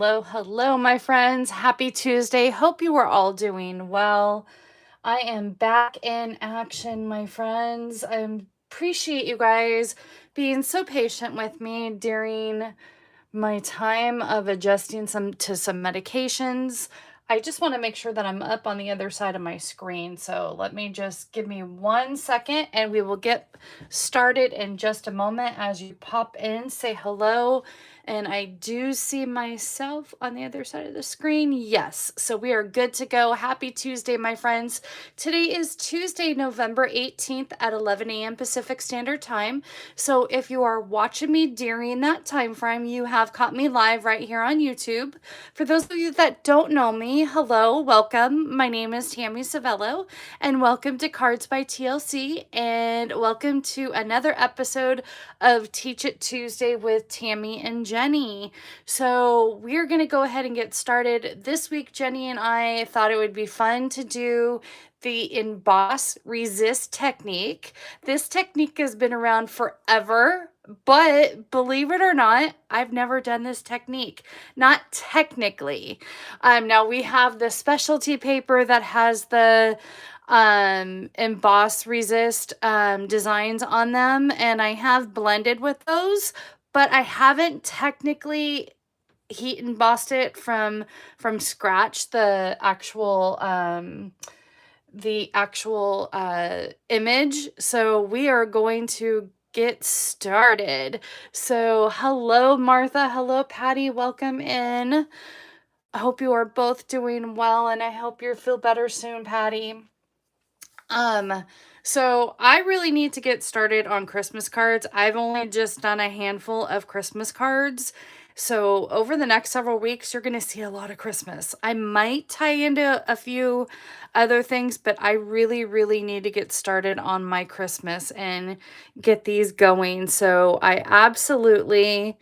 Hello, hello, my friends. Happy Tuesday. Hope you are all doing well. I am back in action, my friends. I appreciate you guys being so patient with me during my time of adjusting to some medications. I just want to make sure that I'm up on the other side of my screen. So let me just give me 1 second and we will get started in just a moment. As you pop in, say hello. And I do see myself on the other side of the screen. Yes, so we are good to go. Happy Tuesday, my friends. Today is Tuesday, November 18th at 11 a.m. Pacific Standard Time. So if you are watching me during that time frame, you have caught me live right here on YouTube. For those of you that don't know me, hello, welcome. My name is Tammy Civello, and welcome to Cards by TLC, and welcome to another episode of Teach It Tuesday with Tammy and Jenny. So we're going to go ahead and get started. This week, Jenny and I thought it would be fun to do the Emboss Resist technique. This technique has been around forever, but believe it or not, I've never done this technique. Not technically. Now we have the specialty paper that has the Emboss Resist designs on them, and I have blended with those, but I haven't technically heat embossed it from scratch, the actual image. So we are going to get started. So hello, Martha. Hello, Patty. Welcome in. I hope you are both doing well, and I hope you feel better soon, Patty. So I really need to get started on Christmas cards. I've only just done a handful of Christmas cards. So over the next several weeks, you're going to see a lot of Christmas. I might tie into a few other things, but I really, really need to get started on my Christmas and get these going. So I absolutely...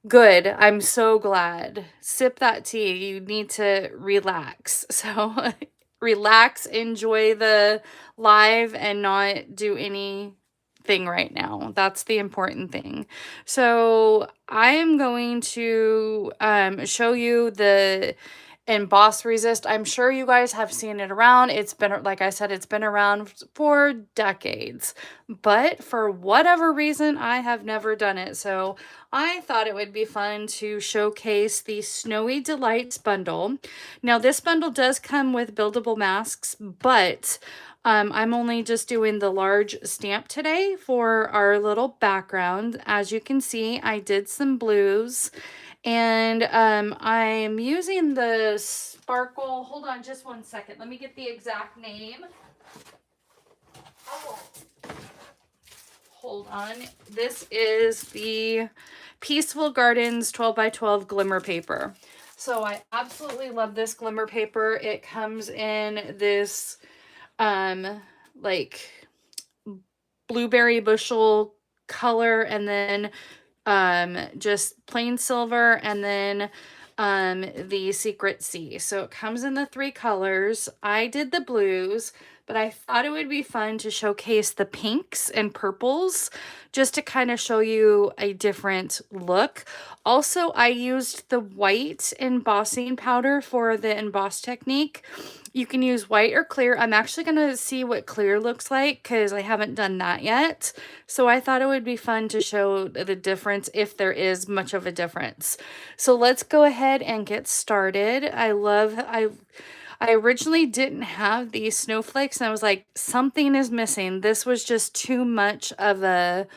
Good. I'm so glad. Sip that tea. You need to relax. So relax, enjoy the live, and not do anything right now. That's the important thing. So I am going to show you the Emboss Resist. I'm sure you guys have seen it around. It's been, like I said, it's been around for decades. But for whatever reason, I have never done it. So I thought it would be fun to showcase the Snowy Delights bundle. Now, this bundle does come with buildable masks, but I'm only just doing the large stamp today for our little background. As you can see, I did some blues, and I'm using the sparkle. Hold on just 1 second. Let me get the exact name. Oh. Hold on. This is the Peaceful Gardens 12 by 12 glimmer paper. So I absolutely love this glimmer paper. It comes in this like blueberry bushel color, and then just plain silver, and then the Secret Sea. So it comes in the 3 colors. I did the blues, but I thought it would be fun to showcase the pinks and purples just to kind of show you a different look. Also, I used the white embossing powder for the emboss technique. You can use white or clear. I'm actually going to see what clear looks like because I haven't done that yet. So I thought it would be fun to show the difference, if there is much of a difference. So let's go ahead and get started. I originally didn't have these snowflakes, and I was like, something is missing. This was just too much of a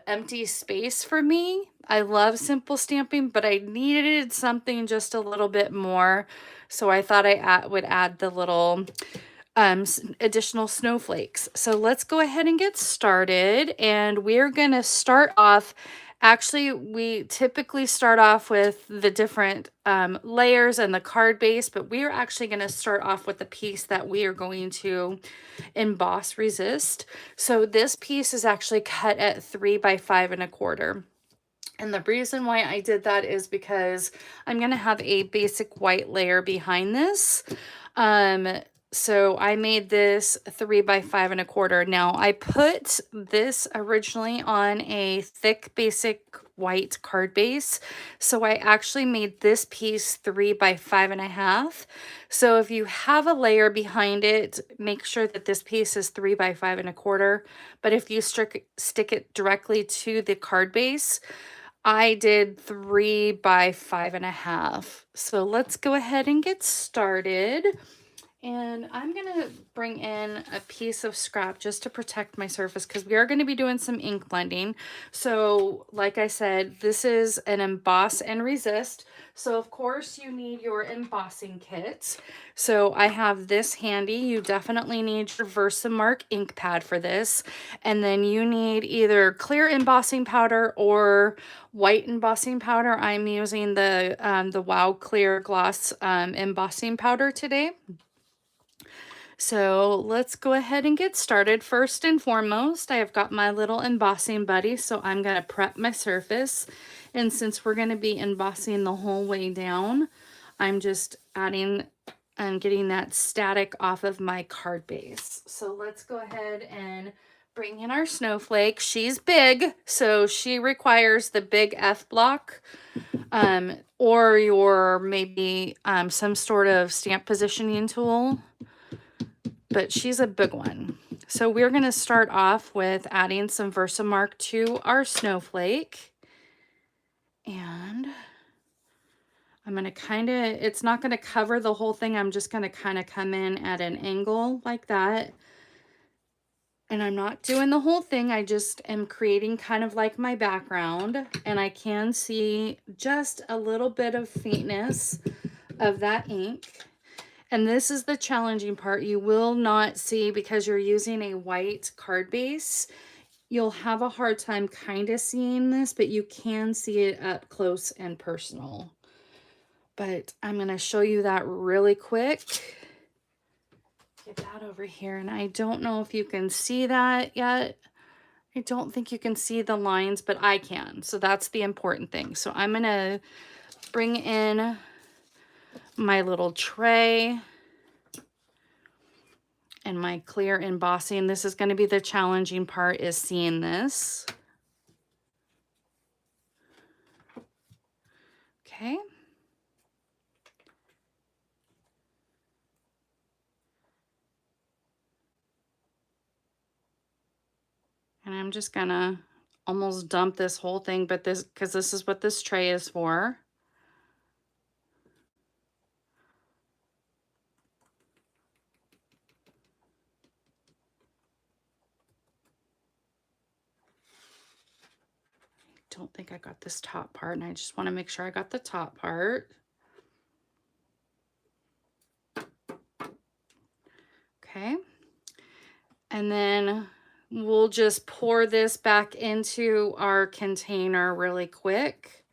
empty space for me. I love simple stamping, but I needed something just a little bit more. So I thought I would add the little additional snowflakes. So let's go ahead and get started. And we're going to start off. Actually, we typically start off with the different layers and the card base, but we are actually going to start off with the piece that we are going to emboss resist. So this piece is actually cut at 3 by 5 1/4. And the reason why I did that is because I'm going to have a basic white layer behind this. So I made this 3 by 5 1/4. Now I put this originally on a thick basic white card base. So I actually made this piece 3 by 5 1/2. So if you have a layer behind it, make sure that this piece is 3 by 5 1/4. But if you stick it directly to the card base, I did 3 by 5 1/2. So let's go ahead and get started. And I'm going to bring in a piece of scrap just to protect my surface because we are going to be doing some ink blending. So like I said, this is an emboss and resist. So of course you need your embossing kit. So I have this handy. You definitely need your Versamark ink pad for this. And then you need either clear embossing powder or white embossing powder. I'm using the Wow Clear Gloss embossing powder today. So let's go ahead and get started. First and foremost, I have got my little embossing buddy, so I'm going to prep my surface. And since we're going to be embossing the whole way down, I'm just adding and getting that static off of my card base. So let's go ahead and bring in our snowflake. She's big, so she requires the big F block. Or your maybe some sort of stamp positioning tool. But she's a big one. So we're going to start off with adding some Versamark to our snowflake. And I'm going to kind of, it's not going to cover the whole thing. I'm just going to kind of come in at an angle like that. And I'm not doing the whole thing. I just am creating kind of like my background. And I can see just a little bit of faintness of that ink. And this is the challenging part. You will not see, because you're using a white card base, you'll have a hard time kind of seeing this, but you can see it up close and personal. But I'm going to show you that really quick. Get that over here. And I don't know if you can see that yet. I don't think you can see the lines, but I can. So that's the important thing. So I'm going to bring in my little tray and my clear embossing. This is going to be the challenging part, is seeing this. Okay. And I'm just going to almost dump this whole thing, but because this is what this tray is for. Don't think I got this top part, and I just want to make sure I got the top part. Okay. And then we'll just pour this back into our container really quick.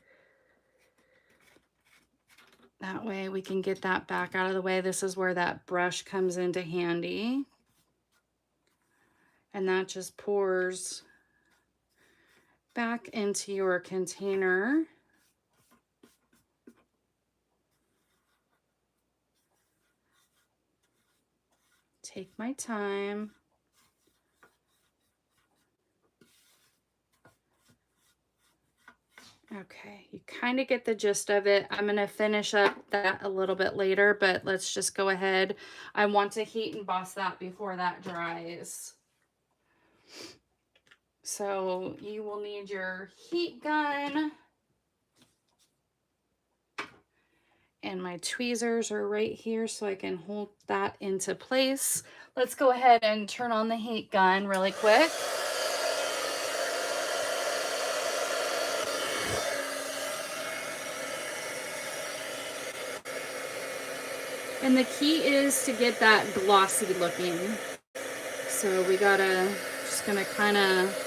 That way we can get that back out of the way. This is where that brush comes into handy. And that just pours back into your container. Take my time. Okay, you kind of get the gist of it. I'm going to finish up that a little bit later, but let's just go ahead. I want to heat emboss that before that dries. So you will need your heat gun. And my tweezers are right here so I can hold that into place. Let's go ahead and turn on the heat gun really quick. And the key is to get that glossy looking. So we gotta, just gonna kind of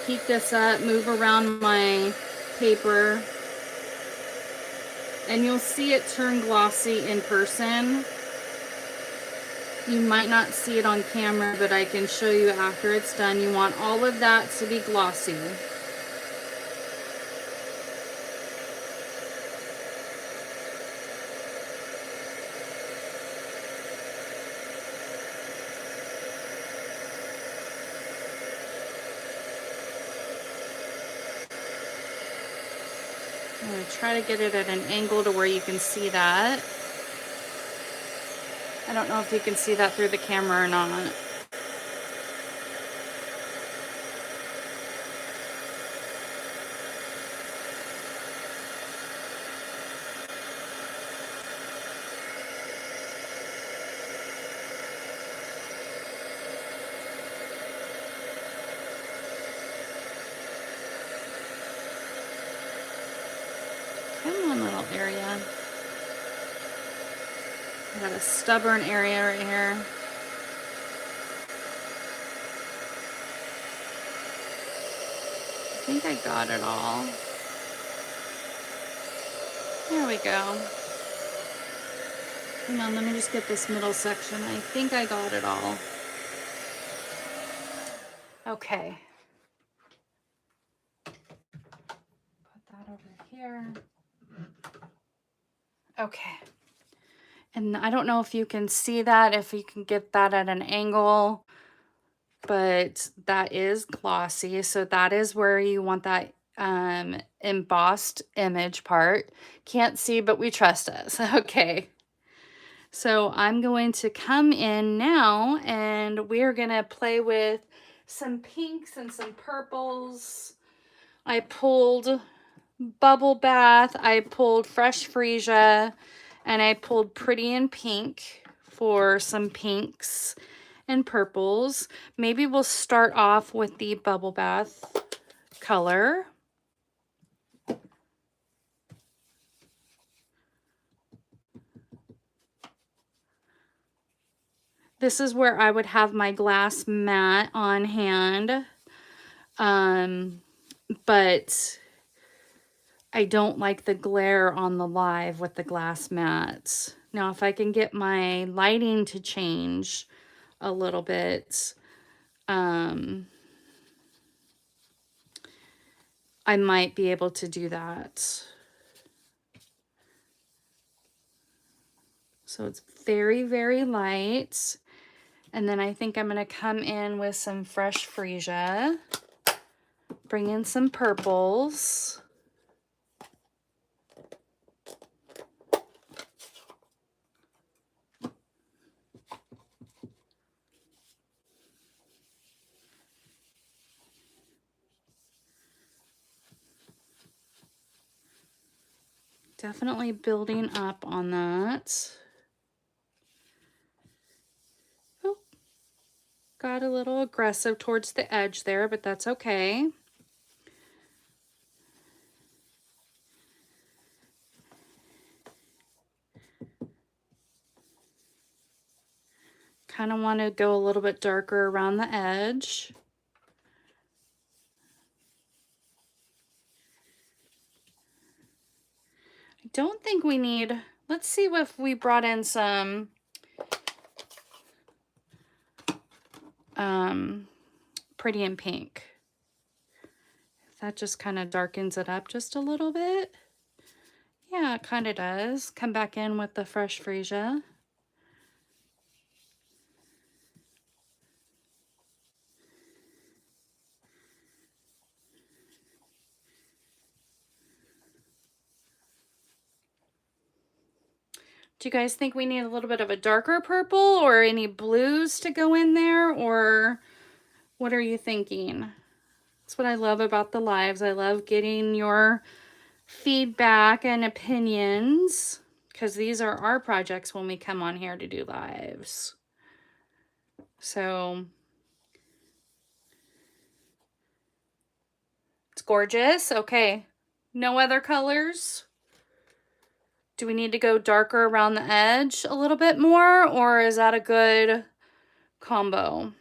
heat this up, move around my paper, and you'll see it turn glossy in person. You might not see it on camera, but I can show you after it's done. You want all of that to be glossy. I'm going to try to get it at an angle to where you can see that. I don't know if you can see that through the camera or not. Come on, little area. I got a stubborn area right here. I think I got it all. There we go. Hang on, let me just get this middle section. I think I got it all. Okay. Put that over here. Okay. And I don't know if you can see that, if you can get that at an angle, but that is glossy. So that is where you want that embossed image part. Can't see, but we trust us. Okay. So I'm going to come in now and we're going to play with some pinks and some purples. I pulled Bubble Bath, I pulled Fresh Freesia, and I pulled Pretty in Pink for some pinks and purples. Maybe we'll start off with the Bubble Bath color. This is where I would have my glass mat on hand, but I don't like the glare on the live with the glass mats. Now, if I can get my lighting to change a little bit, I might be able to do that. So it's very, very light. And then I think I'm going to come in with some Fresh Freesia, bring in some purples. Definitely building up on that. Oh, got a little aggressive towards the edge there, but that's okay. Kind of want to go a little bit darker around the edge. I don't think we need, let's see if we brought in some Pretty in Pink. That just kind of darkens it up just a little bit. Yeah, it kind of does. Come back in with the Fresh Freesia. Do you guys think we need a little bit of a darker purple or any blues to go in there, or what are you thinking? That's what I love about the lives. I love getting your feedback and opinions because these are our projects when we come on here to do lives. So it's gorgeous. Okay. No other colors? Do we need to go darker around the edge a little bit more, or is that a good combo?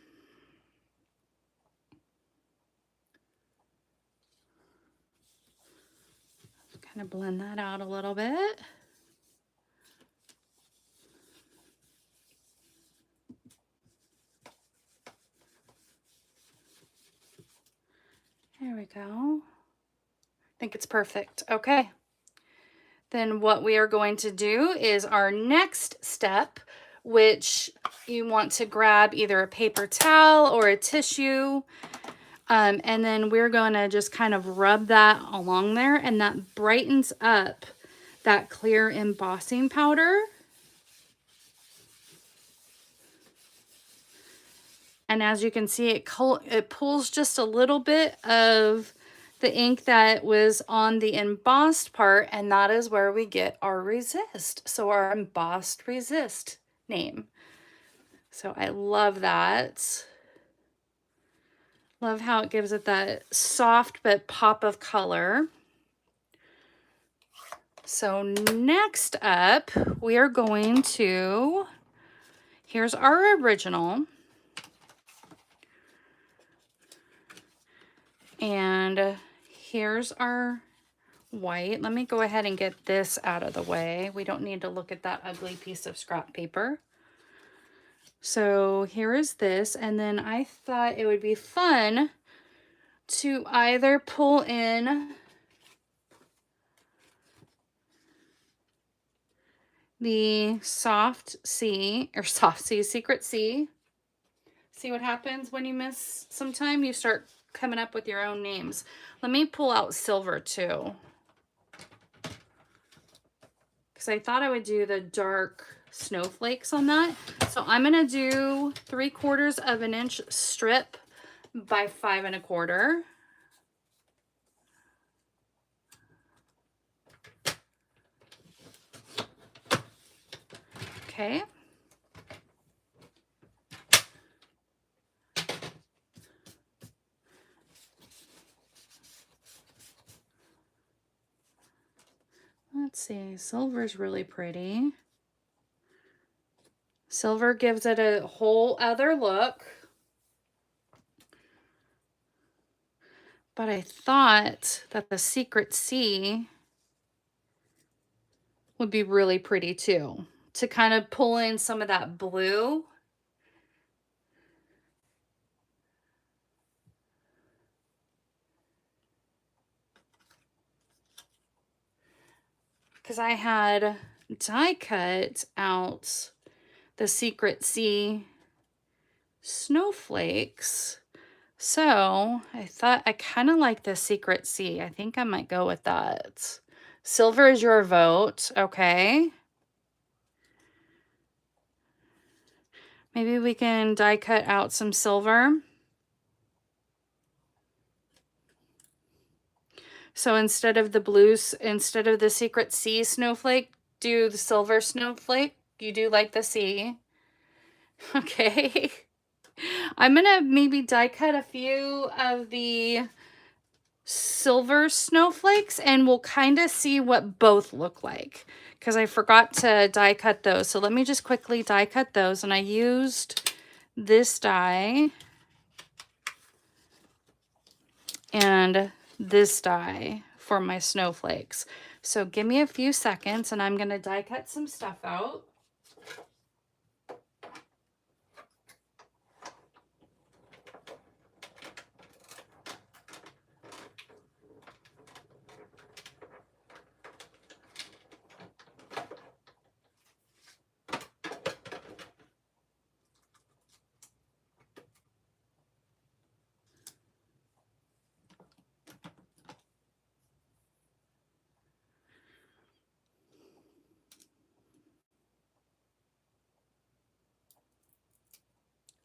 Kind of blend that out a little bit. There we go. I think it's perfect. Okay. Then what we are going to do is our next step, which you want to grab either a paper towel or a tissue. And then we're going to just kind of rub that along there, and that brightens up that clear embossing powder. And as you can see, it pulls just a little bit of the ink that was on the embossed part, and that is where we get our resist. So our embossed resist name. So I love that. Love how it gives it that soft but pop of color. So next up, we are going to, here's our original. And here's our white. Let me go ahead and get this out of the way. We don't need to look at that ugly piece of scrap paper. So here is this, and then I thought it would be fun to either pull in the soft C, or soft C, secret C. See what happens when you miss some time? You start coming up with your own names. Let me pull out silver too, because I thought I would do the dark snowflakes on that. So I'm gonna do 3/4 of an inch strip by 5 1/4. Okay. Let's see, silver's really pretty. Silver gives it a whole other look. But I thought that the secret C would be really pretty too, to kind of pull in some of that blue. Because I had die cut out the secret C snowflakes. So I thought I kind of like the secret C. I think I might go with that. Silver is your vote. Okay. Maybe we can die cut out some silver. So instead of the blues, instead of the secret C snowflake, do the silver snowflake. You do like the C. Okay. I'm gonna maybe die cut a few of the silver snowflakes, and we'll kind of see what both look like, because I forgot to die cut those. So let me just quickly die cut those, and I used this die and this die for my snowflakes. So give me a few seconds, and I'm gonna die cut some stuff out.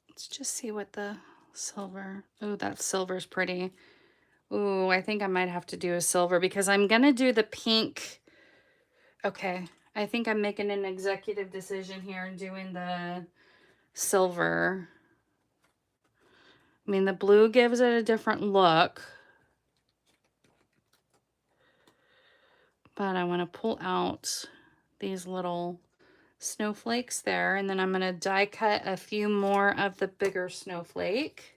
Let's just see what the silver, oh, that silver's pretty. Ooh, I think I might have to do a silver, because I'm gonna do the pink. Okay, I think I'm making an executive decision here and doing the silver. I mean, the blue gives it a different look, but I want to pull out these little snowflakes there, and then I'm going to die cut a few more of the bigger snowflake.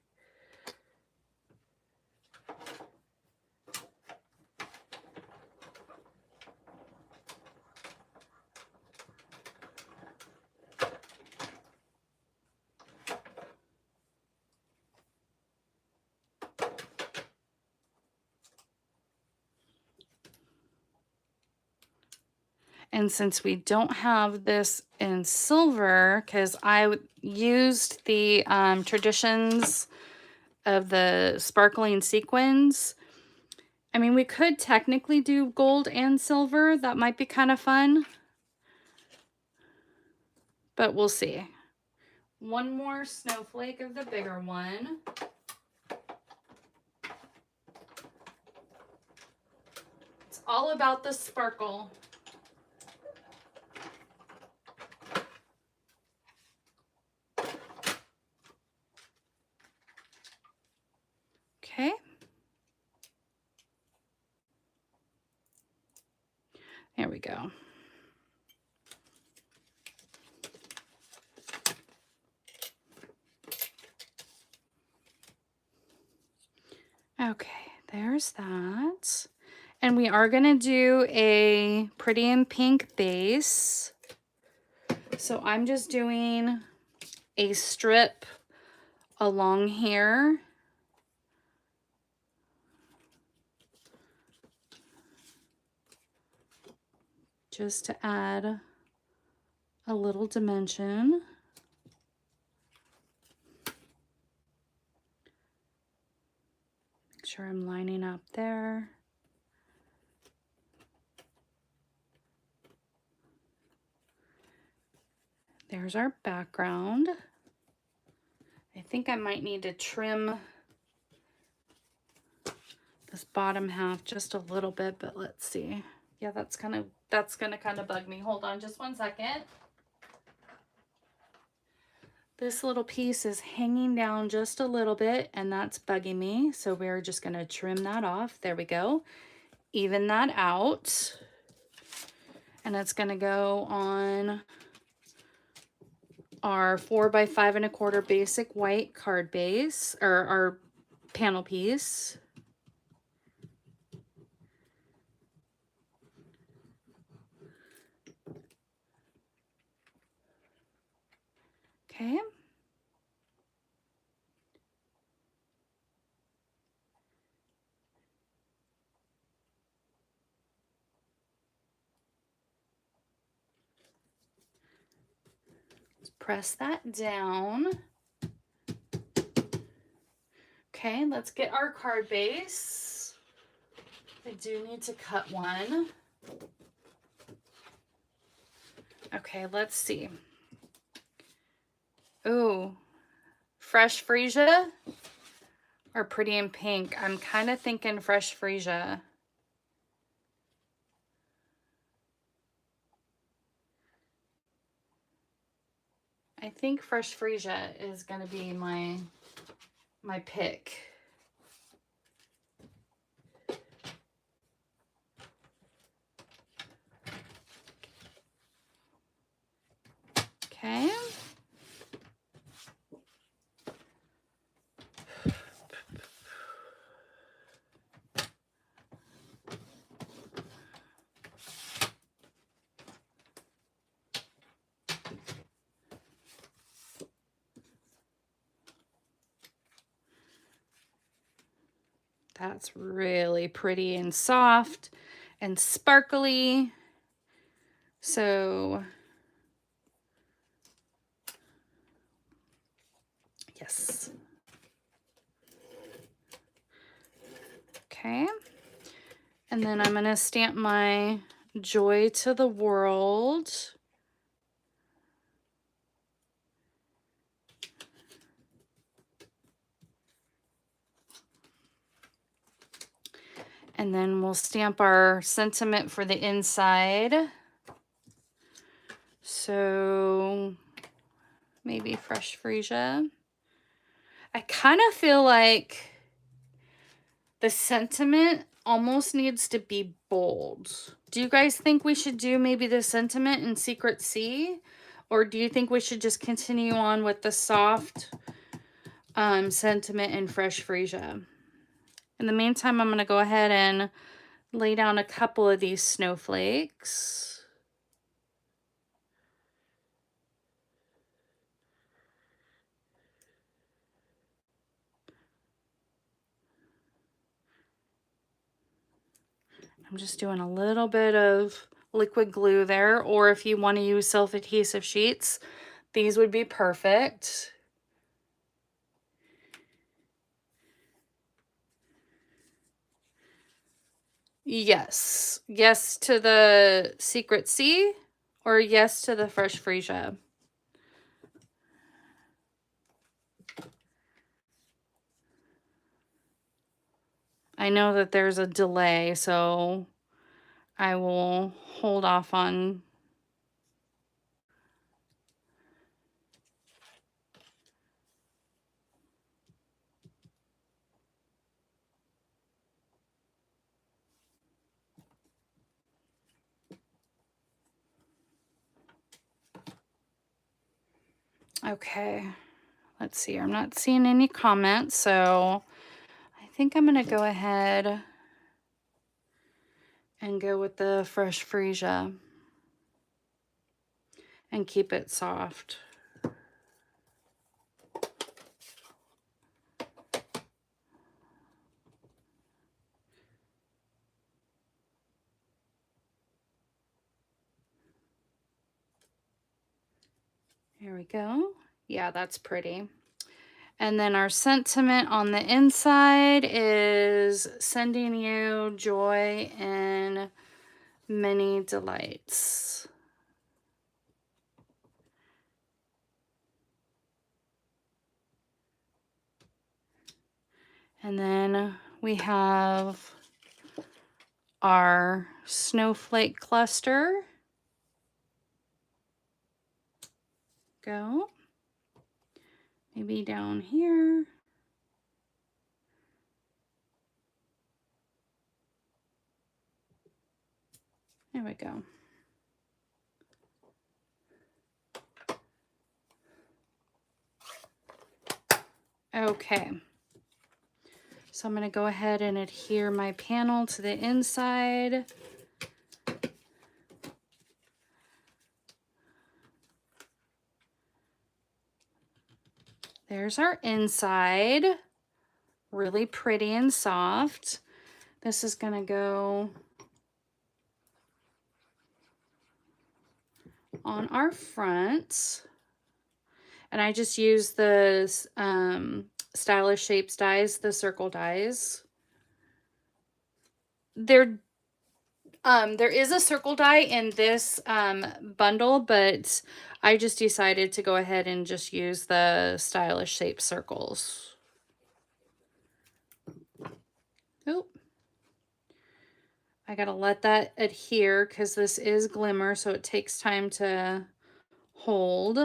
And since we don't have this in silver, because I used the Traditions of the sparkling sequins. I mean, we could technically do gold and silver. That might be kind of fun, but we'll see. One more snowflake of the bigger one. It's all about the sparkle. Okay. There we go. Okay, there's that. And we are going to do a pretty in pink base. So I'm just doing a strip along here. Just to add a little dimension. Make sure I'm lining up there. There's our background. I think I might need to trim this bottom half just a little bit, but let's see. Yeah, that's gonna kind of bug me. Hold on just one second. This little piece is hanging down just a little bit, and that's bugging me. So we're just gonna trim that off. There we go. Even that out. And it's gonna go on our 4 by 5 1/4 basic white card base, or our panel piece. Okay. Let's press that down. Okay, let's get our card base. I do need to cut one. Okay, let's see. Ooh, fresh freesia or pretty in pink? I'm kind of thinking fresh freesia. I think fresh freesia is going to be my pick. Okay. That's really pretty and soft and sparkly. So, yes. Okay. And then I'm going to stamp my joy to the world. And then we'll stamp our sentiment for the inside. So maybe fresh freesia. I kind of feel like the sentiment almost needs to be bold. Do you guys think we should do maybe the sentiment in Secret Sea? Or do you think we should just continue on with the soft sentiment and fresh freesia? In the meantime, I'm going to go ahead and lay down a couple of these snowflakes. I'm just doing a little bit of liquid glue there, or if you want to use self-adhesive sheets, these would be perfect. Yes. Yes to the Secret Sea or yes to the Fresh Freesia? I know that there's a delay, so I will hold off on. Okay, let's see. I'm not seeing any comments, so I think I'm going to go ahead and go with the Fresh Freesia and keep it soft. Here we go. Yeah, that's pretty. And then our sentiment on the inside is sending you joy and many delights. And then we have our snowflake cluster. Go. Maybe down here. There we go. Okay. So I'm going to go ahead and adhere my panel to the inside. There's our inside. Really pretty and soft. This is going to go on our front. And I just use the Stylish Shapes dies, the circle dies. There is a circle die in this bundle, but I just decided to go ahead and just use the Stylish Shape circles. Oop. I gotta let that adhere because this is glimmer, so it takes time to hold.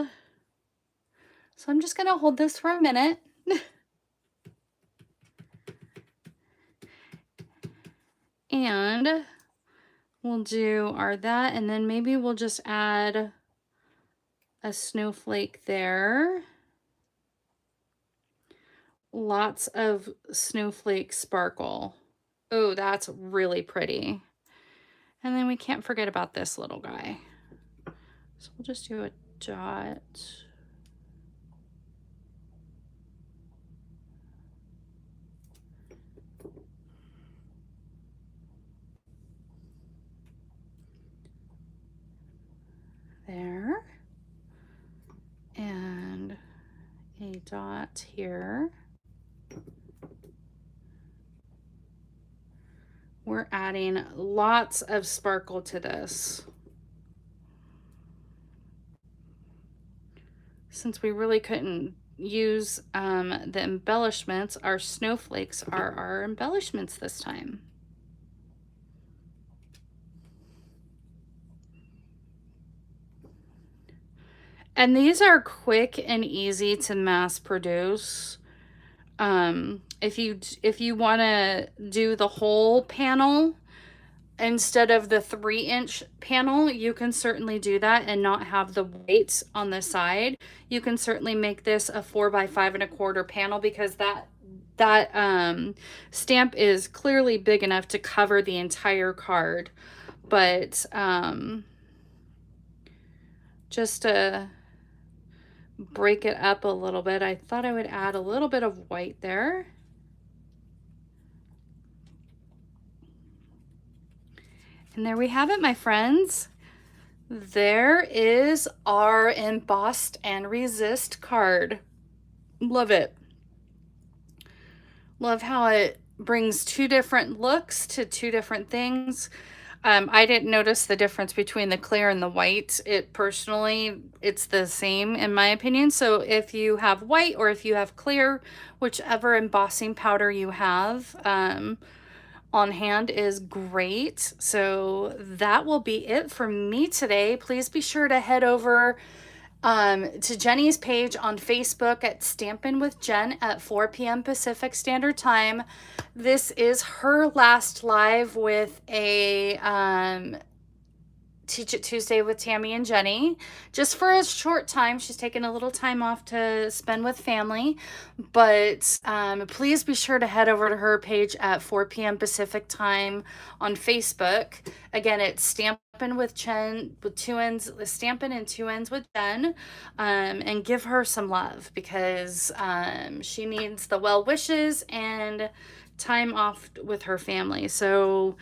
So I'm just gonna hold this for a minute. And we'll do our that, and then maybe we'll just add a snowflake there. Lots of snowflake sparkle. Oh, that's really pretty. And then we can't forget about this little guy. So we'll just do a dot. There. And a dot here. We're adding lots of sparkle to this. Since we really couldn't use the embellishments, our snowflakes are our embellishments this time. And these are quick and easy to mass produce. If you want to do the whole panel instead of the 3-inch panel, you can certainly do that and not have the weight on the side. You can certainly make this a 4 by 5¼ panel because that stamp is clearly big enough to cover the entire card. But just to break it up a little bit, I thought I would add a little bit of white there. And there we have it, my friends. There is our embossed and resist card. Love it. Love how it brings two different looks to two different things. I didn't notice the difference between the clear and the white. Personally, it's the same in my opinion. So if you have white or if you have clear, whichever embossing powder you have on hand is great. So that will be it for me today. Please be sure to head over to Jenny's page on Facebook at Stampin' with Jen at 4 p.m. Pacific Standard Time. This is her last live with a Teach It Tuesday with Tammy and Jenny. Just for a short time. She's taking a little time off to spend with family. But please be sure to head over to her page at 4 p.m. Pacific time on Facebook. Again, it's Stampin' with Jen with two ends, Stampin' and two ends with Jen. And give her some love because she needs the well wishes and time off with her family. So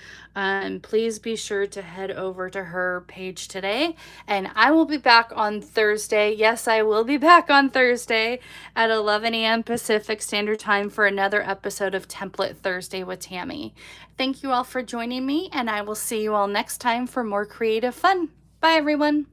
please be sure to head over to her page today, and I will be back on Thursday. Yes, I will be back on Thursday at 11 a.m. Pacific Standard Time for another episode of Template Thursday with Tammy. Thank you all for joining me, and I will see you all next time for more creative fun. Bye, everyone.